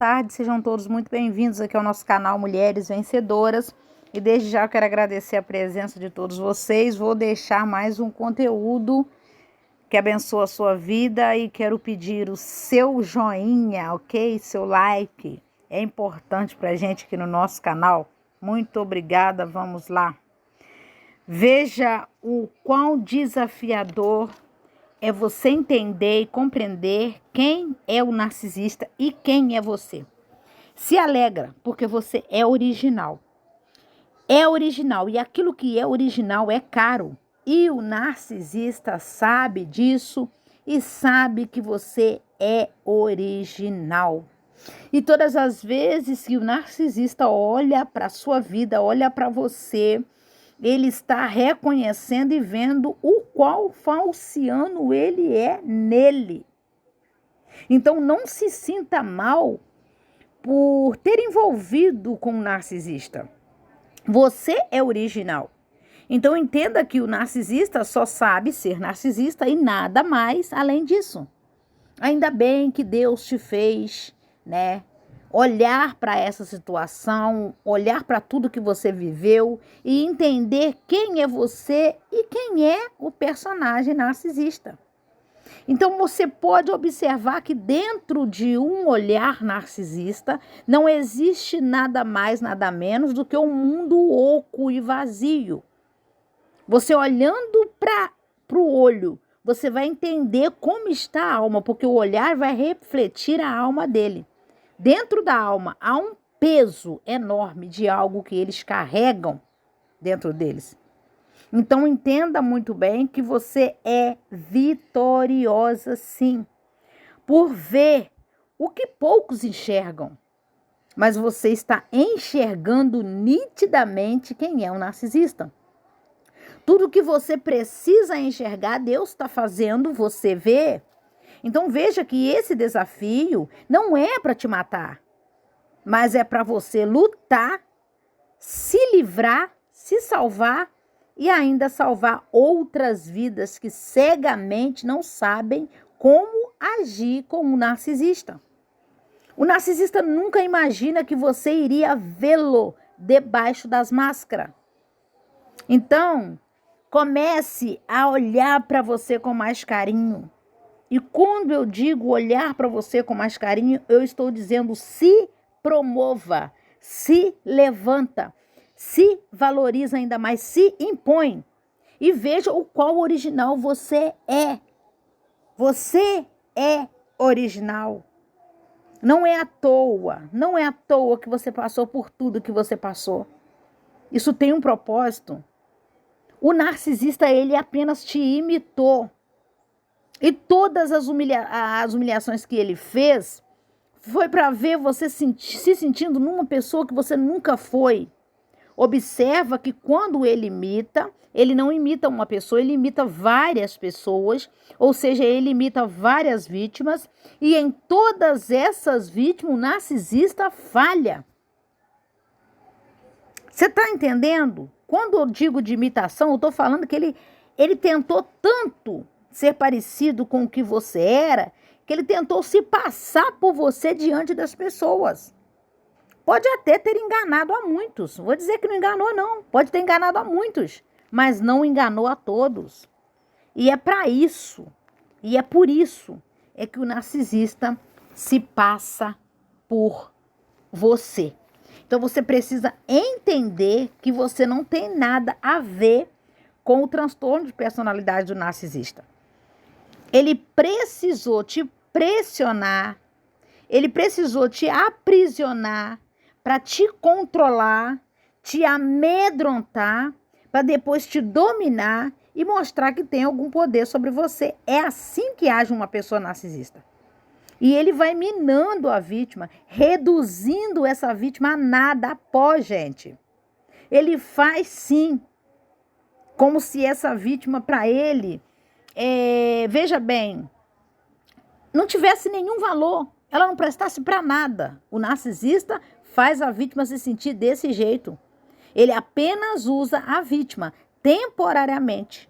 tarde, sejam todos muito bem-vindos aqui ao nosso canal Mulheres Vencedoras. E desde já eu quero agradecer a presença de todos vocês. Vou deixar mais um conteúdo que abençoa a sua vida e quero pedir o seu joinha, ok? Seu like. É importante para a gente aqui no nosso canal. Muito obrigada, vamos lá. Veja o quão desafiador é você entender e compreender quem é o narcisista e quem é você. Se alegra, porque você é original. É original e aquilo que é original é caro. E o narcisista sabe disso e sabe que você é original. E todas as vezes que o narcisista olha para a sua vida, olha para você, ele está reconhecendo e vendo o qual falciano ele é nele. Então não se sinta mal por ter envolvido com o narcisista. Você é original. Então entenda que o narcisista só sabe ser narcisista e nada mais além disso. Ainda bem que Deus te fez, né? Olhar para essa situação, olhar para tudo que você viveu e entender quem é você e quem é o personagem narcisista. Então você pode observar que dentro de um olhar narcisista não existe nada mais, nada menos do que um mundo oco e vazio. Você olhando para o olho, você vai entender como está a alma, porque o olhar vai refletir a alma dele. Dentro da alma há um peso enorme de algo que eles carregam dentro deles. Então entenda muito bem que você é vitoriosa sim, por ver o que poucos enxergam. Mas você está enxergando nitidamente quem é o narcisista. Tudo que você precisa enxergar, Deus está fazendo você ver. Então veja que esse desafio não é para te matar, mas é para você lutar, se livrar, se salvar e ainda salvar outras vidas que cegamente não sabem como agir com o narcisista. O narcisista nunca imagina que você iria vê-lo debaixo das máscaras. Então, comece a olhar para você com mais carinho. E quando eu digo olhar para você com mais carinho, eu estou dizendo se promova, se levanta, se valoriza ainda mais, se impõe. E veja o qual original você é. Você é original. Não é à toa que você passou por tudo que você passou. Isso tem um propósito. O narcisista, ele apenas te imitou. E todas as humilhações que ele fez foi para ver você se sentindo numa pessoa que você nunca foi. Observa que quando ele imita, ele não imita uma pessoa, ele imita várias pessoas, ou seja, ele imita várias vítimas, e em todas essas vítimas o narcisista falha. Você está entendendo? Quando eu digo de imitação, eu estou falando que ele tentou tanto ser parecido com o que você era, que ele tentou se passar por você diante das pessoas. Pode até ter enganado a muitos. Vou dizer que não enganou, não. Pode ter enganado a muitos, mas não enganou a todos. E é para isso, e é por isso, é que o narcisista se passa por você. Então você precisa entender que você não tem nada a ver com o transtorno de personalidade do narcisista. Ele precisou te pressionar, ele precisou te aprisionar para te controlar, te amedrontar, para depois te dominar e mostrar que tem algum poder sobre você. É assim que age uma pessoa narcisista. E ele vai minando a vítima, reduzindo essa vítima a nada após, gente. Ele faz sim, como se essa vítima para ele, veja bem, não tivesse nenhum valor, ela não prestasse para nada. O narcisista faz a vítima se sentir desse jeito. Ele apenas usa a vítima temporariamente,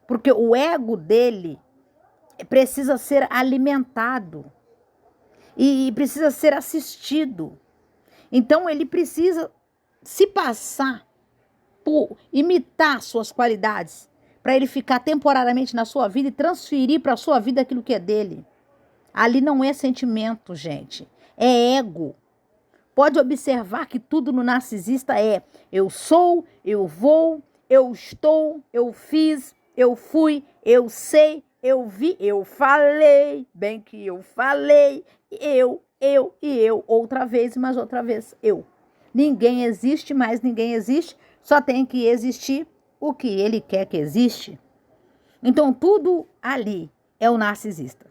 porque o ego dele precisa ser alimentado. e precisa ser assistido. Então ele precisa se passar por imitar suas qualidades, para ele ficar temporariamente na sua vida e transferir para a sua vida aquilo que é dele. Ali não é sentimento, gente, é ego. Pode observar que tudo no narcisista é eu sou, eu vou, eu estou, eu fiz, eu fui, eu sei, eu vi, eu falei, bem que eu falei, eu, outra vez, mas outra vez eu. Ninguém existe, mais ninguém existe, só tem que existir o que ele quer que existe. Então tudo ali é o narcisista.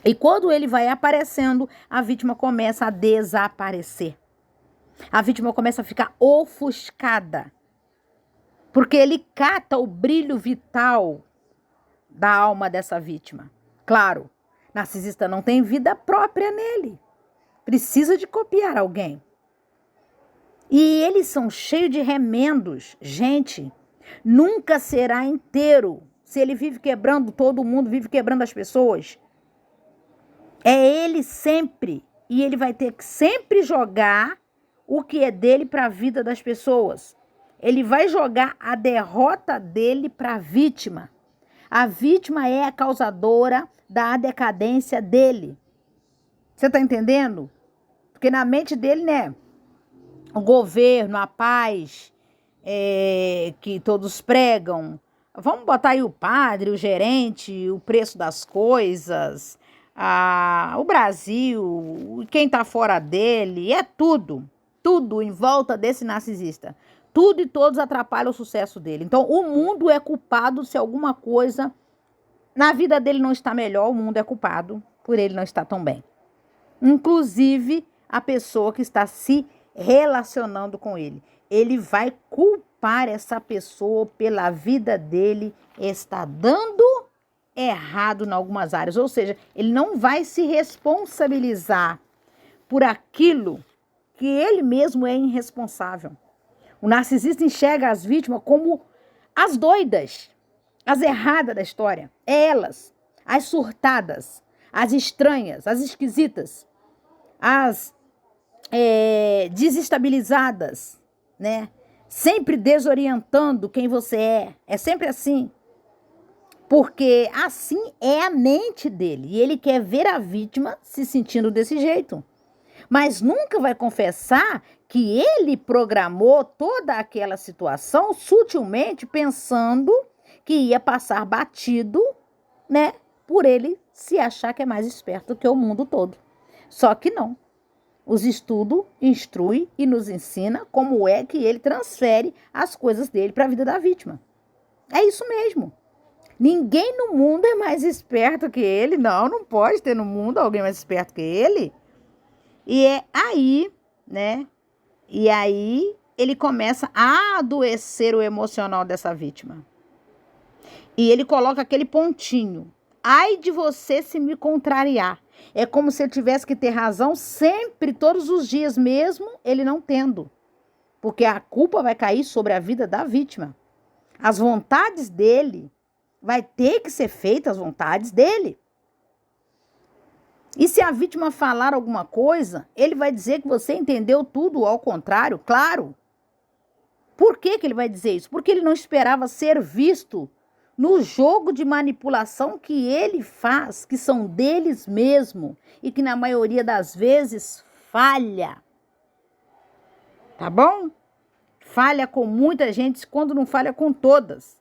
E quando ele vai aparecendo, a vítima começa a desaparecer. A vítima começa a ficar ofuscada. Porque ele cata o brilho vital da alma dessa vítima. Claro, narcisista não tem vida própria nele. Precisa de copiar alguém. E eles são cheios de remendos. Gente, nunca será inteiro. Se ele vive quebrando todo mundo, vive quebrando as pessoas. É ele sempre. E ele vai ter que sempre jogar o que é dele para a vida das pessoas. Ele vai jogar a derrota dele para a vítima. A vítima é a causadora da decadência dele. Você está entendendo? Porque na mente dele, né? O governo, a paz, que todos pregam. Vamos botar aí o padre, o gerente, o preço das coisas, o Brasil, quem está fora dele, é tudo em volta desse narcisista. Tudo e todos atrapalham o sucesso dele. Então, o mundo é culpado se alguma coisa na vida dele não está melhor, o mundo é culpado por ele não estar tão bem. Inclusive, a pessoa que está se relacionando com ele. Ele vai culpar essa pessoa pela vida dele está dando errado em algumas áreas. Ou seja, ele não vai se responsabilizar por aquilo que ele mesmo é irresponsável. O narcisista enxerga as vítimas como as doidas, as erradas da história. Elas, as surtadas, as estranhas, as esquisitas, as desestabilizadas, né? Sempre desorientando quem você é. É sempre assim. Porque assim é a mente dele. E ele quer ver a vítima se sentindo desse jeito. Mas nunca vai confessar que ele programou toda aquela situação sutilmente pensando que ia passar batido, né? Por ele se achar que é mais esperto que o mundo todo. Só que não. Os estudos instrui e nos ensina como é que ele transfere as coisas dele para a vida da vítima. É isso mesmo. Ninguém no mundo é mais esperto que ele. Não pode ter no mundo alguém mais esperto que ele. E é aí, né? E aí ele começa a adoecer o emocional dessa vítima. E ele coloca aquele pontinho. Ai de você se me contrariar. É como se ele tivesse que ter razão sempre, todos os dias, mesmo ele não tendo. Porque a culpa vai cair sobre a vida da vítima. As vontades dele, vai ter que ser feitas as vontades dele. E se a vítima falar alguma coisa, ele vai dizer que você entendeu tudo ao contrário, claro. Por que ele vai dizer isso? Porque ele não esperava ser visto no jogo de manipulação que ele faz, que são deles mesmo e que na maioria das vezes falha. Tá bom? Falha com muita gente quando não falha com todas.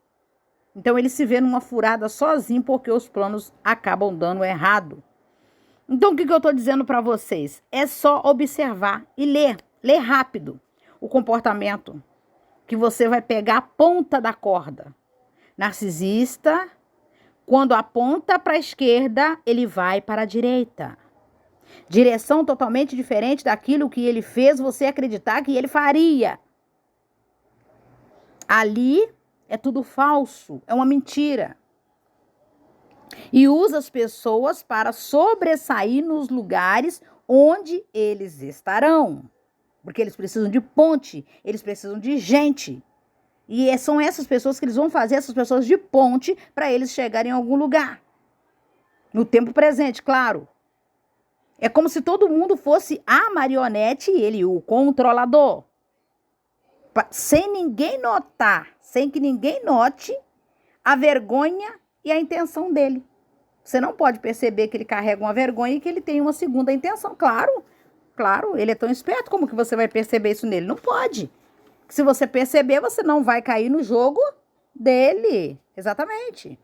Então ele se vê numa furada sozinho porque os planos acabam dando errado. Então o que eu estou dizendo para vocês? É só observar e ler rápido o comportamento que você vai pegar a ponta da corda. Narcisista, quando aponta para a esquerda, ele vai para a direita. Direção totalmente diferente daquilo que ele fez você acreditar que ele faria. Ali é tudo falso, é uma mentira. E usa as pessoas para sobressair nos lugares onde eles estarão. Porque eles precisam de ponte, eles precisam de gente. E são essas pessoas que eles vão fazer, essas pessoas de ponte, para eles chegarem em algum lugar. No tempo presente, claro. É como se todo mundo fosse a marionete e ele o controlador. Sem ninguém notar, sem que ninguém note a vergonha e a intenção dele. Você não pode perceber que ele carrega uma vergonha e que ele tem uma segunda intenção. Claro, ele é tão esperto, como que você vai perceber isso nele? Não pode. Se você perceber, você não vai cair no jogo dele. Exatamente.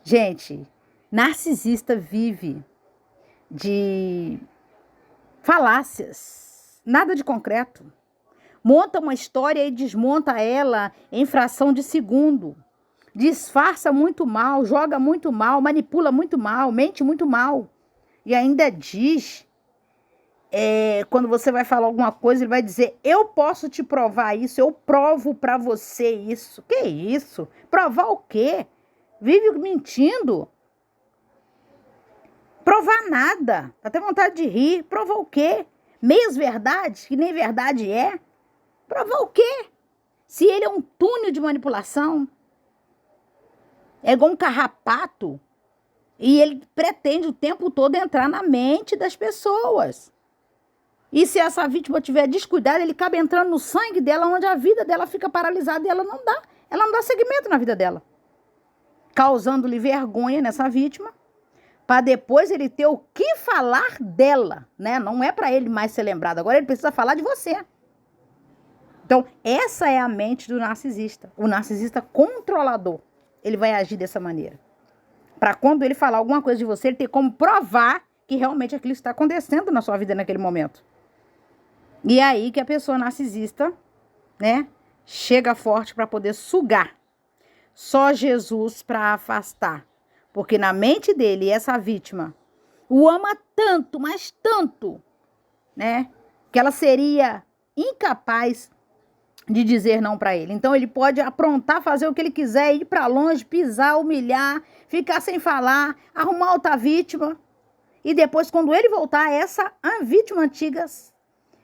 Gente, narcisista vive de falácias, nada de concreto. Monta uma história e desmonta ela em fração de segundo. Disfarça muito mal, joga muito mal, manipula muito mal, mente muito mal. E ainda diz, quando você vai falar alguma coisa, ele vai dizer, eu posso te provar isso, eu provo pra você isso. Que isso? Provar o quê? Vive mentindo. Provar nada. Dá até vontade de rir. Provar o quê? Meias verdades, que nem verdade é. Provar o quê? Se ele é um túnel de manipulação, é igual um carrapato, e ele pretende o tempo todo entrar na mente das pessoas. E se essa vítima tiver descuidado, ele acaba entrando no sangue dela, onde a vida dela fica paralisada e ela não dá seguimento na vida dela. Causando-lhe vergonha nessa vítima, para depois ele ter o que falar dela, né? Não é para ele mais ser lembrado, agora ele precisa falar de você. Então, essa é a mente do narcisista. O narcisista controlador. Ele vai agir dessa maneira. Para quando ele falar alguma coisa de você, ele ter como provar que realmente aquilo está acontecendo na sua vida naquele momento. E é aí que a pessoa narcisista, né, chega forte para poder sugar. Só Jesus para afastar. Porque na mente dele, essa vítima o ama tanto, mas tanto, né, que ela seria incapaz de dizer não para ele. Então ele pode aprontar, fazer o que ele quiser, ir para longe, pisar, humilhar, ficar sem falar, arrumar outra vítima. E depois, quando ele voltar, essa vítima antiga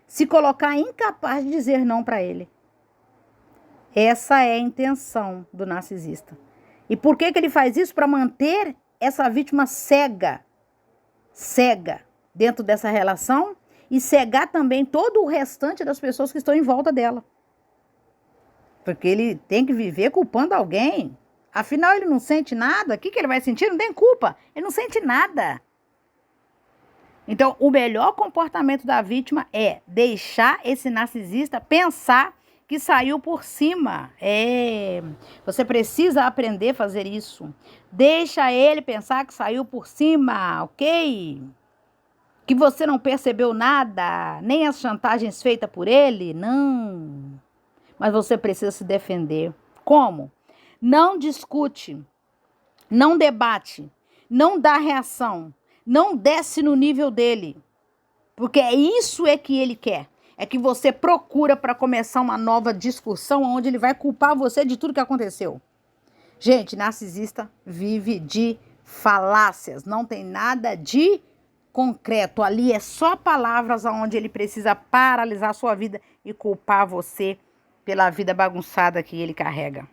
se colocar incapaz de dizer não para ele. Essa é a intenção do narcisista. E por que ele faz isso? Para manter essa vítima cega dentro dessa relação e cegar também todo o restante das pessoas que estão em volta dela. Porque ele tem que viver culpando alguém. Afinal, ele não sente nada. O que ele vai sentir? Não tem culpa. Ele não sente nada. Então, o melhor comportamento da vítima é deixar esse narcisista pensar que saiu por cima. Você precisa aprender a fazer isso. Deixa ele pensar que saiu por cima, ok? Que você não percebeu nada, nem as chantagens feitas por ele, não. Mas você precisa se defender. Como? Não discute, não debate, não dá reação, não desce no nível dele. Porque isso é que ele quer. É que você procura para começar uma nova discussão onde ele vai culpar você de tudo que aconteceu. Gente, narcisista vive de falácias, não tem nada de concreto. Ali é só palavras onde ele precisa paralisar a sua vida e culpar você pela vida bagunçada que ele carrega.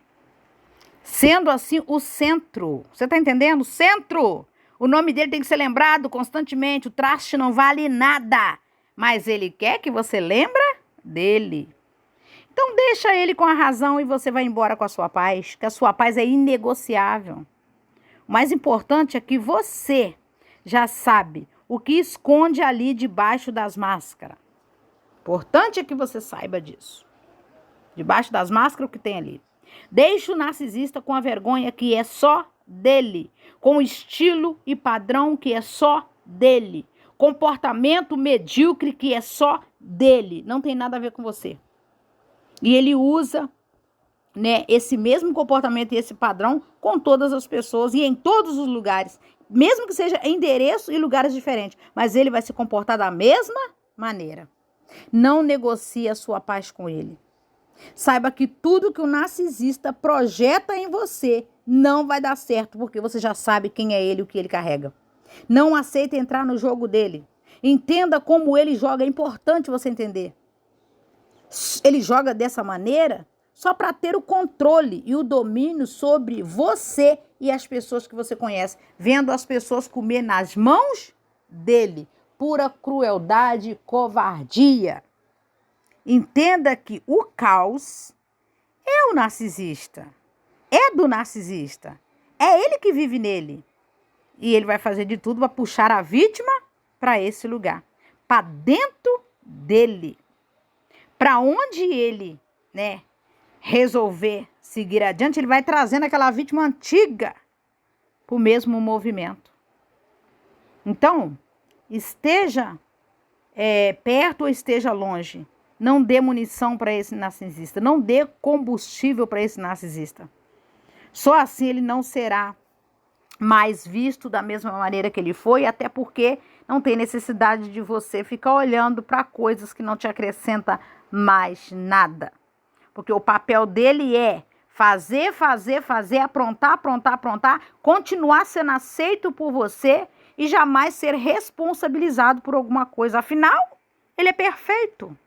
Sendo assim o centro. Você tá entendendo? Centro. O nome dele tem que ser lembrado constantemente. O traste não vale nada. Mas ele quer que você lembre dele. Então deixa ele com a razão e você vai embora com a sua paz. Que a sua paz é inegociável. O mais importante é que você já sabe o que esconde ali debaixo das máscaras. Importante é que você saiba disso. Debaixo das máscaras, o que tem ali? Deixa o narcisista com a vergonha que é só dele. Com o estilo e padrão que é só dele. Comportamento medíocre que é só dele. Não tem nada a ver com você. E ele usa, né, esse mesmo comportamento e esse padrão com todas as pessoas e em todos os lugares. Mesmo que seja endereço e lugares diferentes. Mas ele vai se comportar da mesma maneira. Não negocie a sua paz com ele. Saiba que tudo que o narcisista projeta em você não vai dar certo, porque você já sabe quem é ele e o que ele carrega. Não aceite entrar no jogo dele. Entenda como ele joga, é importante você entender. Ele joga dessa maneira só para ter o controle e o domínio sobre você e as pessoas que você conhece, vendo as pessoas comer nas mãos dele, pura crueldade e covardia. Entenda que o caos é o narcisista, é do narcisista, é ele que vive nele. E ele vai fazer de tudo para puxar a vítima para esse lugar, para dentro dele, para onde ele, resolver seguir adiante, ele vai trazendo aquela vítima antiga para o mesmo movimento. Então, esteja perto ou esteja longe, não dê munição para esse narcisista, não dê combustível para esse narcisista. Só assim ele não será mais visto da mesma maneira que ele foi, até porque não tem necessidade de você ficar olhando para coisas que não te acrescentam mais nada. Porque o papel dele é fazer, aprontar, continuar sendo aceito por você e jamais ser responsabilizado por alguma coisa. Afinal, ele é perfeito.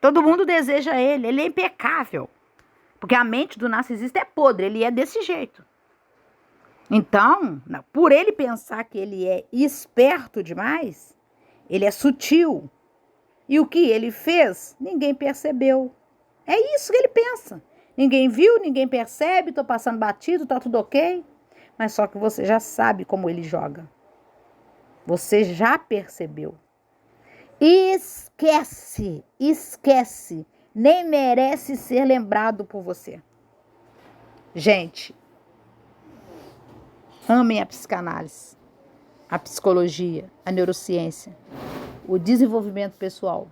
Todo mundo deseja ele é impecável. Porque a mente do narcisista é podre, ele é desse jeito. Então, por ele pensar que ele é esperto demais, ele é sutil. E o que ele fez, ninguém percebeu. É isso que ele pensa. Ninguém viu, ninguém percebe, estou passando batido, está tudo ok. Mas só que você já sabe como ele joga. Você já percebeu. Esquece. Nem merece ser lembrado por você. Gente, amem a psicanálise, a psicologia, a neurociência, o desenvolvimento pessoal.